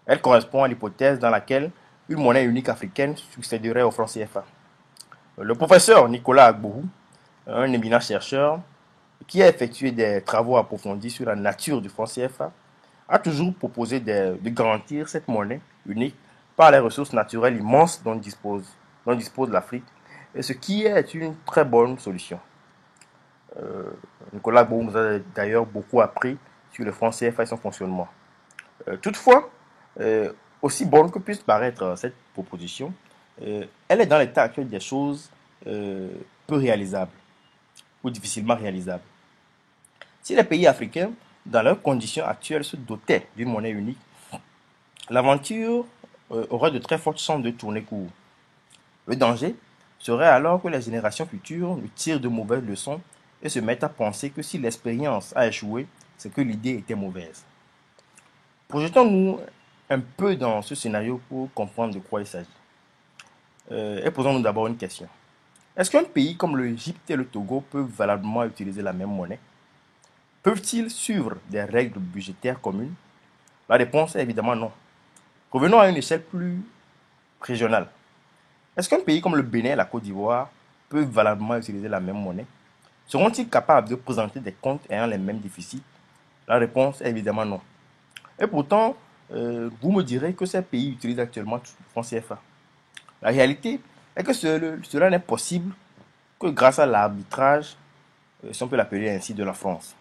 Elle correspond à l'hypothèse dans laquelle une monnaie unique africaine succéderait au franc CFA. Le professeur Nicolas Agbourou, un éminent chercheur qui a effectué des travaux approfondis sur la nature du franc CFA, a toujours proposé de garantir cette monnaie unique par les ressources naturelles immenses dont dispose l'Afrique, et ce qui est une très bonne solution. Nicolas Agbourou nous a d'ailleurs beaucoup appris sur le franc CFA et son fonctionnement. Toutefois, euh, aussi bonne que puisse paraître cette proposition, elle est dans l'état actuel des choses peu réalisable ou difficilement réalisable. Si les pays africains, dans leurs conditions actuelles, se dotaient d'une monnaie unique, l'aventure aurait de très fortes chances de tourner court. Le danger serait alors que les générations futures nous tirent de mauvaises leçons et se mettent à penser que si l'expérience a échoué, c'est que l'idée était mauvaise. Projetons-nous un peu dans ce scénario pour comprendre de quoi il s'agit. Et posons-nous d'abord une question. Est-ce qu'un pays comme l'Égypte et le Togo peuvent valablement utiliser la même monnaie? Peuvent-ils suivre des règles budgétaires communes? La réponse est évidemment non. Revenons à une échelle plus régionale. Est-ce qu'un pays comme le Bénin et la Côte d'Ivoire peuvent valablement utiliser la même monnaie? Seront-ils capables de présenter des comptes ayant les mêmes déficits? La réponse est évidemment non. Et pourtant, vous me direz que ces pays utilisent actuellement le franc CFA. La réalité est que cela n'est possible que grâce à l'arbitrage, si on peut l'appeler ainsi, de la France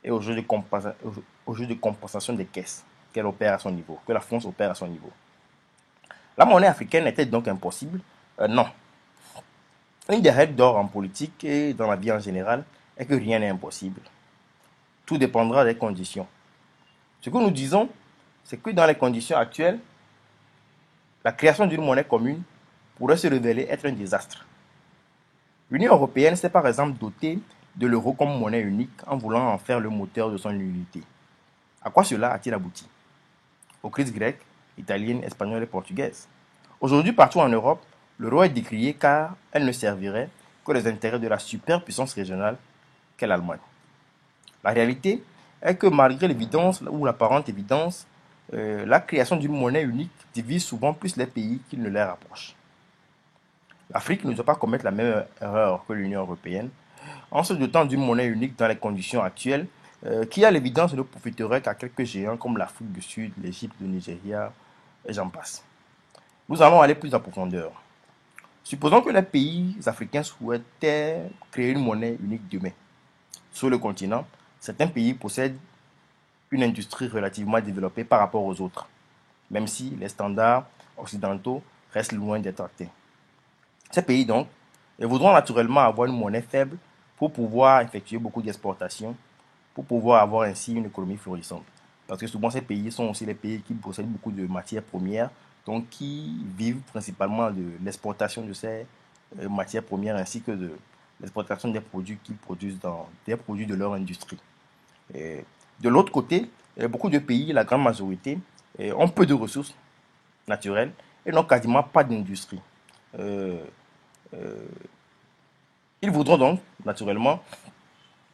et au jeu de compensation des caisses qu'elle opère à son niveau, que la France opère à son niveau. La monnaie africaine était donc impossible? Non. Une des règles d'or en politique et dans la vie en général est que rien n'est impossible. Tout dépendra des conditions. Ce que nous disons, c'est que dans les conditions actuelles, la création d'une monnaie commune pourrait se révéler être un désastre. L'Union européenne s'est par exemple dotée de l'euro comme monnaie unique en voulant en faire le moteur de son unité. À quoi cela a-t-il abouti? Aux crises grecques, italiennes, espagnoles et portugaises. Aujourd'hui, partout en Europe, l'euro est décrié car elle ne servirait que les intérêts de la superpuissance régionale qu'est l'Allemagne. La réalité est que malgré l'évidence ou l'apparente évidence, la création d'une monnaie unique divise souvent plus les pays qu'il ne les rapproche. L'Afrique ne doit pas commettre la même erreur que l'Union européenne en se dotant d'une monnaie unique dans les conditions actuelles, qui à l'évidence ne profiterait qu'à quelques géants comme l'Afrique du Sud, l'Égypte, le Nigeria, et j'en passe. Nous allons aller plus en profondeur. Supposons que les pays africains souhaitaient créer une monnaie unique demain. Sur le continent, certains pays possèdent une industrie relativement développée par rapport aux autres, même si les standards occidentaux restent loin d'être atteints. Ces pays donc voudront naturellement avoir une monnaie faible pour pouvoir effectuer beaucoup d'exportations, pour pouvoir avoir ainsi une économie florissante. Parce que souvent ces pays sont aussi les pays qui possèdent beaucoup de matières premières, donc qui vivent principalement de l'exportation de ces matières premières ainsi que de l'exportation des produits qu'ils produisent dans des produits de leur industrie. Et de l'autre côté, beaucoup de pays, la grande majorité, ont peu de ressources naturelles et n'ont quasiment pas d'industrie. Euh, euh, Ils voudront donc, naturellement,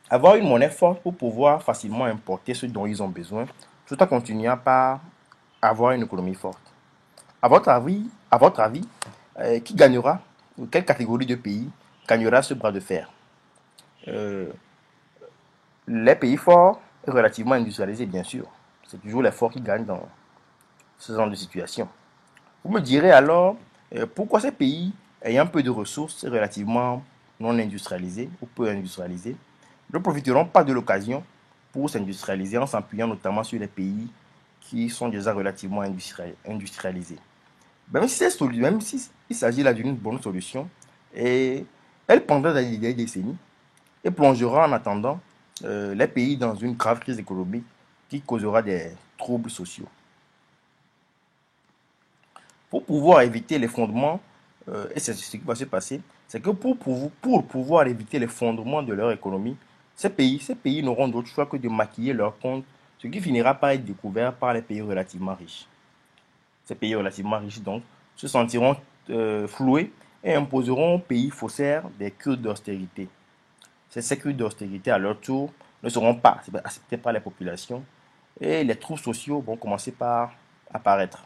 avoir une monnaie forte pour pouvoir facilement importer ce dont ils ont besoin, tout en continuant par avoir une économie forte. À votre avis, qui gagnera, ou quelle catégorie de pays gagnera ce bras de fer? Euh, les pays forts et relativement industrialisés, bien sûr. C'est toujours les forts qui gagnent dans ce genre de situation. Vous me direz alors, pourquoi ces pays ayant peu de ressources et relativement non industrialisés ou peu industrialisés ne profiteront pas de l'occasion pour s'industrialiser en s'appuyant notamment sur les pays qui sont déjà relativement industrialisés. Même si il s'agit là d'une bonne solution, et elle prendra des décennies et plongera en attendant les pays dans une grave crise économique qui causera des troubles sociaux. Pour pouvoir éviter les fondements, et c'est ce qui va se passer, c'est que pour pouvoir éviter les fondements de leur économie, ces pays n'auront d'autre choix que de maquiller leurs comptes, ce qui finira par être découvert par les pays relativement riches. Ces pays relativement riches, donc, se sentiront floués et imposeront aux pays faussaires des cures d'austérité. Ces cures d'austérité, à leur tour, ne seront pas acceptées par les populations et les troubles sociaux vont commencer par apparaître.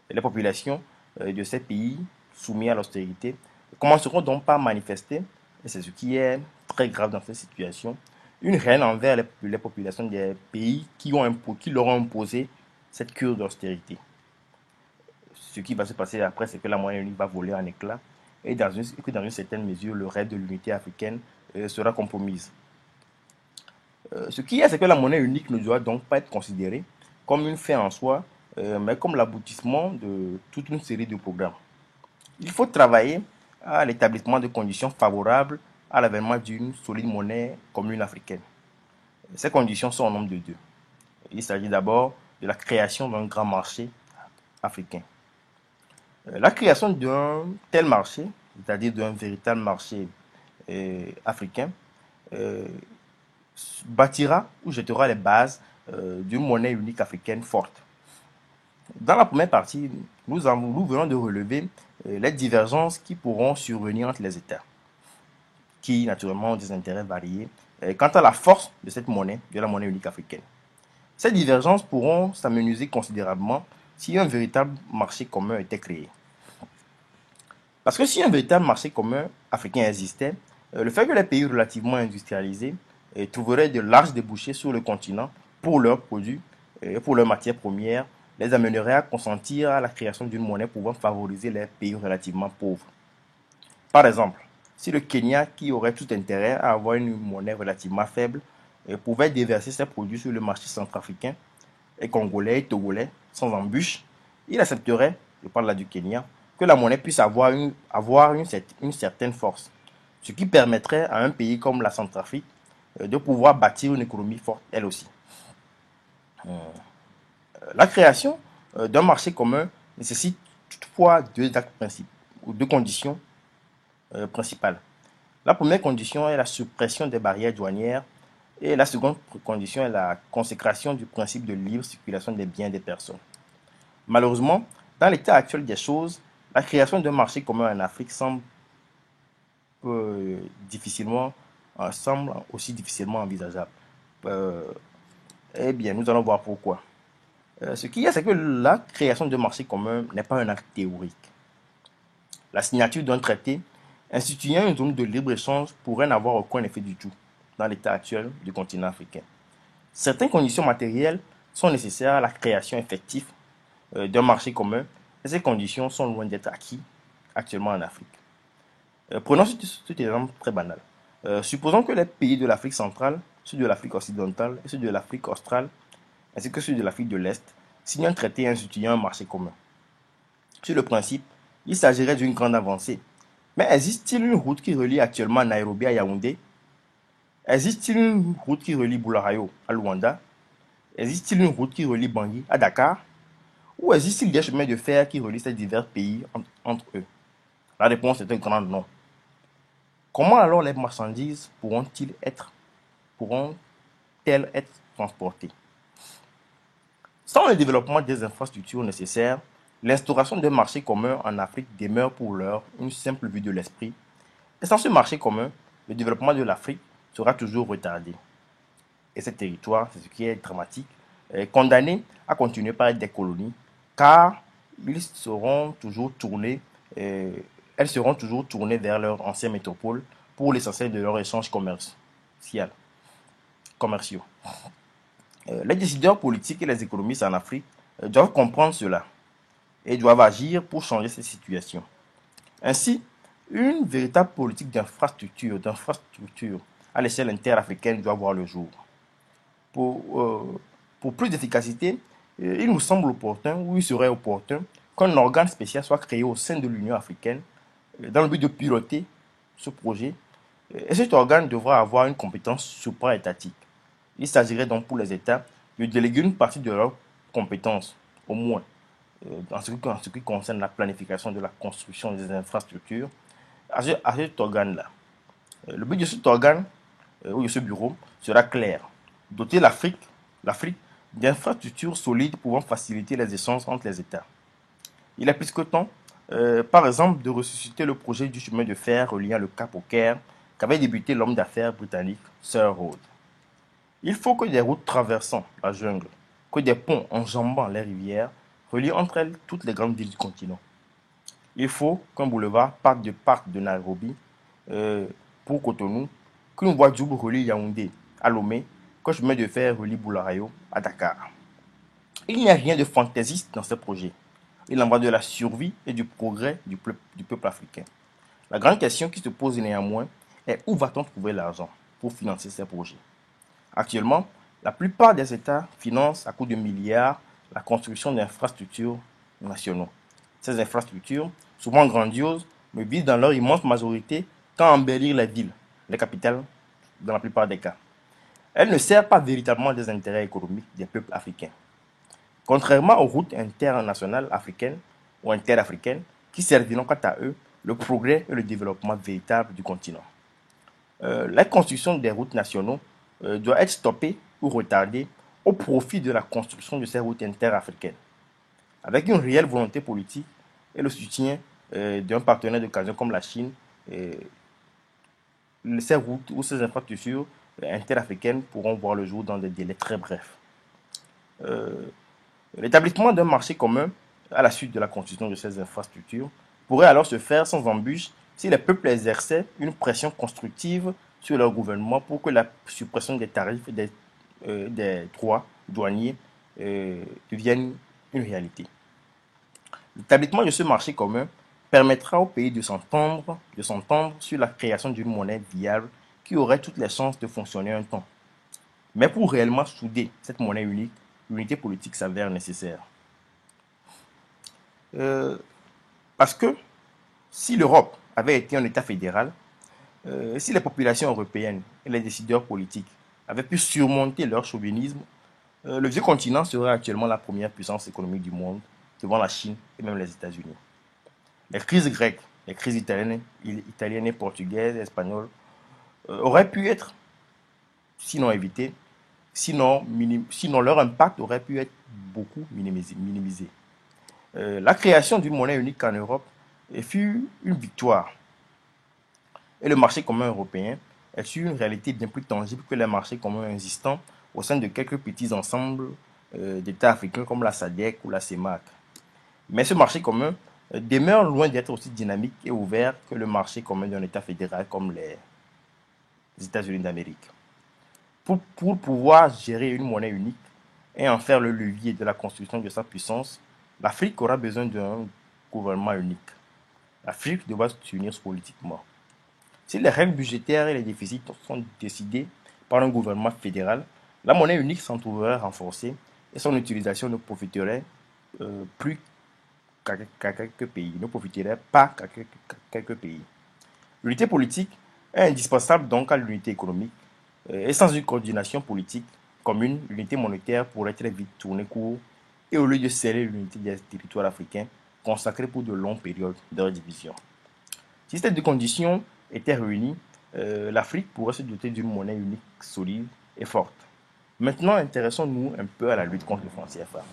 Les populations de ces pays soumis à l'austérité commenceront donc par manifester, et c'est ce qui est très grave dans cette situation, une haine envers les populations des pays qui leur ont imposé cette cure d'austérité. Ce qui va se passer après, c'est que la monnaie unique va voler en éclats et que dans une certaine mesure, le rêve de l'unité africaine sera compromise. Ce qui est, c'est que la monnaie unique ne doit donc pas être considérée comme une fin en soi, mais comme l'aboutissement de toute une série de programmes. Il faut travailler à l'établissement de conditions favorables à l'avènement d'une solide monnaie commune africaine. Ces conditions sont au nombre de deux. Il s'agit d'abord de la création d'un grand marché africain. La création d'un tel marché, c'est-à-dire d'un véritable marché africain, euh, bâtira ou jettera les bases d'une monnaie unique africaine forte. Dans la première partie, nous venons de relever les divergences qui pourront survenir entre les États, qui naturellement ont des intérêts variés quant à la force de cette monnaie, de la monnaie unique africaine. Ces divergences pourront s'amenuiser considérablement si un véritable marché commun était créé. Parce que si un véritable marché commun africain existait, le fait que les pays relativement industrialisés trouveraient de larges débouchés sur le continent pour leurs produits et pour leurs matières premières les amènerait à consentir à la création d'une monnaie pouvant favoriser les pays relativement pauvres. Par exemple, si le Kenya, qui aurait tout intérêt à avoir une monnaie relativement faible, pouvait déverser ses produits sur le marché centrafricain et congolais et togolais sans embûche, il accepterait, je parle là du Kenya, que la monnaie puisse avoir une certaine force, ce qui permettrait à un pays comme la Centrafrique de pouvoir bâtir une économie forte elle aussi. La création d'un marché commun nécessite toutefois deux actes principaux ou deux conditions principales. La première condition est la suppression des barrières douanières et la seconde condition est la consécration du principe de libre circulation des biens et des personnes. Malheureusement, dans l'état actuel des choses, la création d'un marché commun en Afrique semble difficilement, semble aussi difficilement envisageable. Eh bien, nous allons voir pourquoi. Ce qui est, c'est que la création d'un marché commun n'est pas un acte théorique. La signature d'un traité instituant une zone de libre-échange pourrait n'avoir aucun effet du tout dans l'état actuel du continent africain. Certaines conditions matérielles sont nécessaires à la création effective d'un marché commun et ces conditions sont loin d'être acquises actuellement en Afrique. Prenons cet exemple très banal. Supposons que les pays de l'Afrique centrale, ceux de l'Afrique occidentale et ceux de l'Afrique australe, ainsi que ceux de l'Afrique de l'Est, signent un traité instituant un marché commun. Sur le principe, il s'agirait d'une grande avancée. Mais existe-t-il une route qui relie actuellement Nairobi à Yaoundé? Existe-t-il une route qui relie Bulawayo à Luanda? Existe-t-il une route qui relie Bangui à Dakar? Ou existe-t-il des chemins de fer qui relient ces divers pays entre eux? La réponse est un grand non. Comment alors les marchandises pourront-elles être transportées? Sans le développement des infrastructures nécessaires, l'instauration d'un marché commun en Afrique demeure pour l'heure une simple vue de l'esprit. Et sans ce marché commun, le développement de l'Afrique sera toujours retardé. Et ces territoires, c'est ce qui est dramatique, condamnés à continuer par être des colonies, car elles seront toujours tournées vers leur ancienne métropole pour l'essentiel de leurs échanges commerciaux. Les décideurs politiques et les économistes en Afrique doivent comprendre cela et doivent agir pour changer cette situation. Ainsi, une véritable politique d'infrastructure à l'échelle interafricaine doit voir le jour. Pour plus d'efficacité, il nous semble opportun, ou il serait opportun, qu'un organe spécial soit créé au sein de l'Union africaine dans le but de piloter ce projet. Et cet organe devra avoir une compétence supra-étatique. Il s'agirait donc pour les États de déléguer une partie de leurs compétences, au moins, en ce qui concerne la planification de la construction des infrastructures, à cet organe-là. Le but de cet organe, ou de ce bureau, sera clair. Doter l'Afrique d'infrastructures solides pouvant faciliter les échanges entre les États. Il est plus que temps, par exemple, de ressusciter le projet du chemin de fer reliant le Cap au Caire qu'avait débuté l'homme d'affaires britannique Sir Rhodes. Il faut que des routes traversant la jungle, que des ponts enjambant les rivières relie entre elles toutes les grandes villes du continent. Il faut qu'un boulevard parte de Nairobi euh, pour Cotonou, qu'une voie double relie Yaoundé à Lomé, qu'un chemin de fer relie Boularayo à Dakar. Il n'y a rien de fantaisiste dans ce projet. Il en va de la survie et du progrès du peuple africain. La grande question qui se pose néanmoins est où va-t-on trouver l'argent pour financer ces projets? Actuellement, la plupart des États financent à coups de milliards la construction d'infrastructures nationaux. Ces infrastructures, souvent grandioses, ne visent dans leur immense majorité qu'à embellir les villes, les capitales, dans la plupart des cas. Elles ne servent pas véritablement des intérêts économiques des peuples africains. Contrairement aux routes internationales africaines ou interafricaines, qui serviront quant à eux le progrès et le développement véritable du continent. La construction des routes nationaux doit être stoppée ou retardée au profit de la construction de ces routes interafricaines. Avec une réelle volonté politique et le soutien d'un partenaire d'occasion comme la Chine, ces routes ou ces infrastructures interafricaines pourront voir le jour dans des délais très brefs. L'établissement d'un marché commun à la suite de la construction de ces infrastructures pourrait alors se faire sans embûche si les peuples exerçaient une pression constructive sur leur gouvernement pour que la suppression des tarifs et des droits douaniers devienne une réalité. L'établissement de ce marché commun permettra au pays de s'entendre sur la création d'une monnaie viable qui aurait toutes les chances de fonctionner un temps. Mais pour réellement souder cette monnaie unique, l'unité politique s'avère nécessaire. Parce que si l'Europe avait été un État fédéral, si les populations européennes et les décideurs politiques avaient pu surmonter leur chauvinisme, le vieux continent serait actuellement la première puissance économique du monde, devant la Chine et même les États-Unis. Les crises grecques, les crises italiennes et portugaises, espagnoles, auraient pu être, sinon évitées, sinon leur impact aurait pu être beaucoup minimisé. La création d'une monnaie unique en Europe fut une victoire. Et le marché commun européen est une réalité bien plus tangible que les marchés communs existants au sein de quelques petits ensembles d'États africains comme la SADC ou la CEMAC. Mais ce marché commun demeure loin d'être aussi dynamique et ouvert que le marché commun d'un État fédéral comme les États-Unis d'Amérique. Pour pouvoir gérer une monnaie unique et en faire le levier de la construction de sa puissance, l'Afrique aura besoin d'un gouvernement unique. L'Afrique devra s'unir politiquement. Si les règles budgétaires et les déficits sont décidés par un gouvernement fédéral, la monnaie unique s'en trouverait renforcée et son utilisation ne profiterait plus qu'à quelques pays, ne profiterait pas qu'à quelques pays. L'unité politique est indispensable donc à l'unité économique et sans une coordination politique commune, l'unité monétaire pourrait très vite tourner court et au lieu de sceller l'unité des territoires africains consacrés pour de longues périodes de division. Si ces deux conditions étaient réunies, l'Afrique pourrait se doter d'une monnaie unique solide et forte. Maintenant, intéressons-nous un peu à la lutte contre le franc CFA.